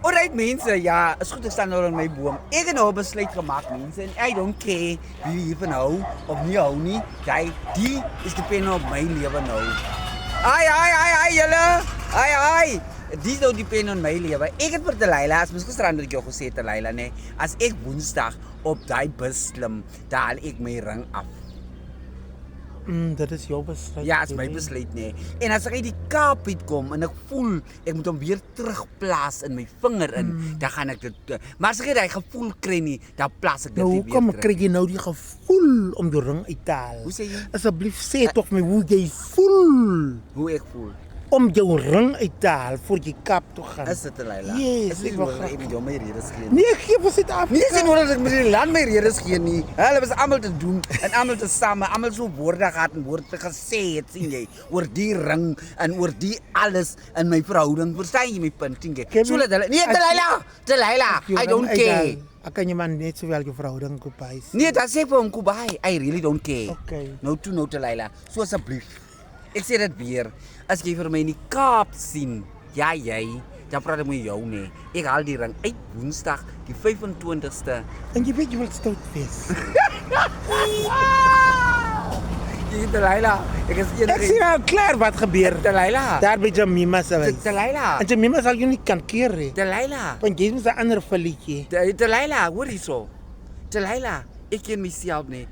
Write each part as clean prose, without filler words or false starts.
Alright mense, ja, is goed ek staan nou in my boom. Ek het nou 'n besluit gemaak mense en I don't care wie hiervan hou of nie hou nie. Jy, die is die pen op my lewe nou. Ai julle. Ai. Dis nou die pen in my lewe. Ek het vir Delilah, as mens gisteraan het ek jou gesê Delilah nê, as ek Woensdag op daai bus klim, dan haal ek my ring af. Dit is jou besluit. Ja, is my besluit nê. En as ek uit die Kaap uit kom en ek voel ek moet hom weer terugplaas in my vinger in, dan gaan ek dit. Maar as ek daai gevoel kry nie, dan plaas ek dit Nou, nie weer hoekom terug. kry jy nou die gevoel om jou ring uit te haal? Hoe sê jy? Asseblief sê tog my hoe jy voel Hoe ek voel. om jou ring uit te haal voor jy Kaap toe gaan. Is dit Leila? Yes, is dit ek wil nodig graag. ek moet jou my redes gee? Nee, gee vir Suid-Afrika. Nee, is nodig dat ek met die land my redes gee nie. Hulle was almal te doen en almal te same, almal so woorde gehad en woorde gesê het, sien jy, oor die ring en oor die alles in my verhouding. Verstaan jy my punt, sien jy? So dat hulle nee, Delilah, I don't care. Ek kan jy man net sowel jou verhouding kopai. Nee, dat sê ek vir hom Kubai. I really don't care. Okay. Nou Delilah. So asseblief. Ek sê dit weer. As jy vir my in die Kaap sien, ja jy, dan praat ek met jou nê. Ek haal die ring uit Woensdag, die 25ste. En jy weet jy wil stout wees. Delilah, ek is Ek sien nou klaar wat gebeur. Delilah. Daar by Jamima se huis. Delilah. En Jamima sal jou nie kan keer nie. Delilah. Want jy is 'n ander filletjie. Delilah, hoor hierso. Delilah, ek ken myself nie.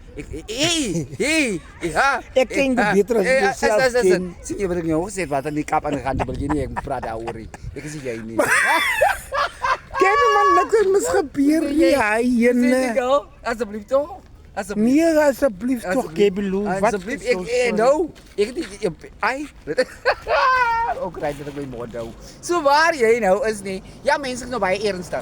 Hey, ja. Ek ken dit beter as jy jouself ken. Sien jy wat ek nou gesê het wat aan die Kaap aangegaan het, wil jy nie ek moet praat daaroor nie. Ek is jy nie. Ken man, niks het mis gebeur nie. Hy Sê ene. jy asseblief toch? Asseblief. Nee, asseblief tog, Gebelo. Wat Asseblief, ek nou. Ek het ai. Ook reg dat ek my mond hou. So waar jy nou is nie. Ja, mense is nou baie ernstig.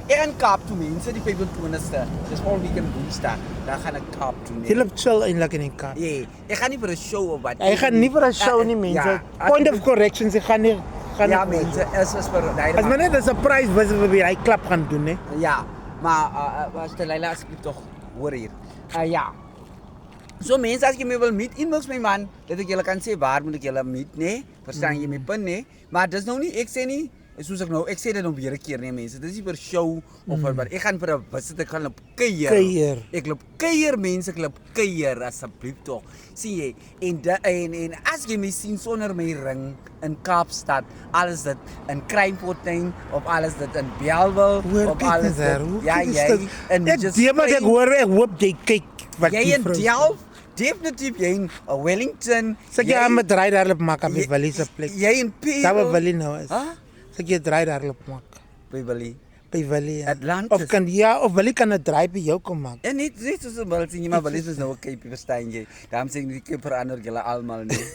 Ek gaan Kaap toe mense die 25ste. Dis volgende week Woensdag. Dan gaan ek Kaap toe nie. Jy loop chill eintlik in die Kaap. Ja, ek gaan nie vir 'n show of wat. Hy gaan nie vir 'n show nie, mense. Ja, Point of correction, sy gaan nie Ja, mense, is vir As maar net 'n surprise was vir hy klap gaan doen, hè. Ja, maar was Delilah asseblief tog hoor hier. Ja. So mense as jy my wil meet, inbox my man, dat ek julle kan sê waar moet ek julle meet, nê? Verstaan jy my punt, nê? Maar dis nou nie ek sê nie, soos ek nou, ek sê dit nou weer 'n keer nee mense. Dis nie vir show of wat. Ek gaan vir 'n visit, ek gaan op kuier. Ek loop kuier mense, ek loop kuier asseblief tog. Sien jy? En as jy my sien sonder my ring in Kaapstad, alles dit in Kruimfontein of alles dit in Bellville of alles dit. Ja, jy en Ek weet wat ek hoor, ek hoop jy kyk wat jy in Delft, definitief jy in Wellington. Sê jy met draai daar op maak op die Willie se plek. Jy in Peel. Daar waar Willie nou is. Huh? Sê jy draai daar op maak. By Willie. By Willie. Ja. Atlantis. Of kan ja, of Willie kan 'n draai by jou kom maak. En niet soos wel sien jy maar Willie is nou 'n Cape verstaan jy. Daarom sê ek nie die verander julle almal nie.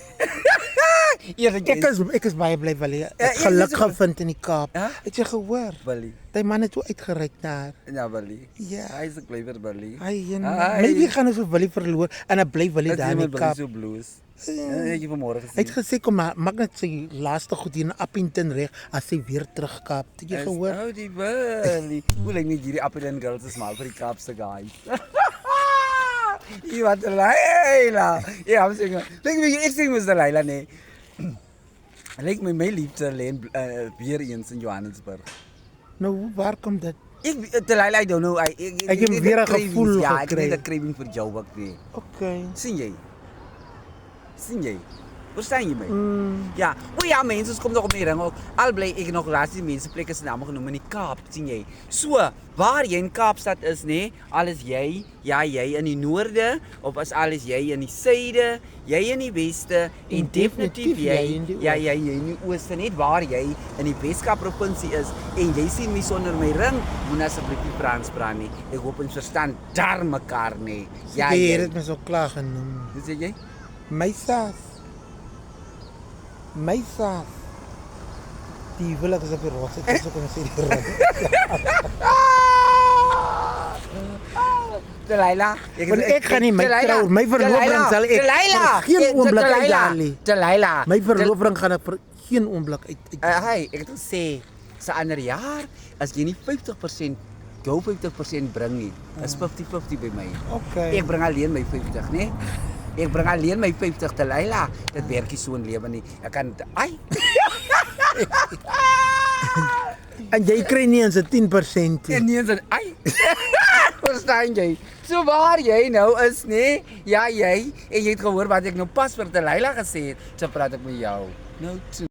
Ek is baie bly Willie. Ek geluk gevind in die Kaap. Het jy gehoor? Willie. Daai man het toe uitgereik daar. Ja, Willie. Ja. Hy is 'n kleiner Willie. Hy maybe gaan ons Willie verloor en hy bly Willie daar in die Kaap. So blues. Ek vanmôre gesien. Hy het gesê kom maar maak net sy laaste goed hier in Appington reg as hy weer terug Kaap. Het jy gehoor? Oh, die Willie. Hoe lyk nie hierdie Appington girls is mal vir die Kaapse guys. Jy wat Leila. Ja, ons sê. Dink jy ek sê mos Leila nee. Lyk my liefde leen weer eens in Johannesburg. Nou, waar kom dit? Ek Leila, I don't know. Ek het weer 'n gevoel ja, gekry. Ek het 'n craving vir jou ook weer. Okay. Sien jy? Verstaan jy my? Ja, o ja, mense kom nog op my ring ook. Al bly ek nog laas die mense plekke se name genoem in die Kaap, sien jy? So, waar jy in Kaapstad is, nê? Alles jy, ja, jy in die noorde of as alles jy in die suide, jy in die weste en definitief jy in die ooste, net waar jy in die Weskaap provinsie is en jy sien my sonder my ring, moet asseblief nie Frans praat nie. Ek hoop ons verstaan daar mekaar nie. Ja, jy het dit my so klaar genoem. Wat sê jy? My saas. Die wil ek as op die rots het, so kon ek sê die ring. Delilah, ek gaan nie my trou, my verloofring sal ek geen oomblik uitdaal nie. Delilah, my verloofring gaan ek vir geen oomblik uit. Hey, ek het gesê, se ander jaar as jy nie 50% jou 50% bring nie, is 50-50 by my. Okay. Ek bring alleen my 50, né? Ek bring alleen my 50 te Leila. Dit werk nie so in lewe nie. Ek kan ai. En jy kry nie eens 'n 10% nie. En nie eens in ai. Verstaan jy? So waar jy nou is, nê? Ja, jy. En jy het gehoor wat ek nou pas vir Delilah gesê het. So praat ek met jou. Nou toe.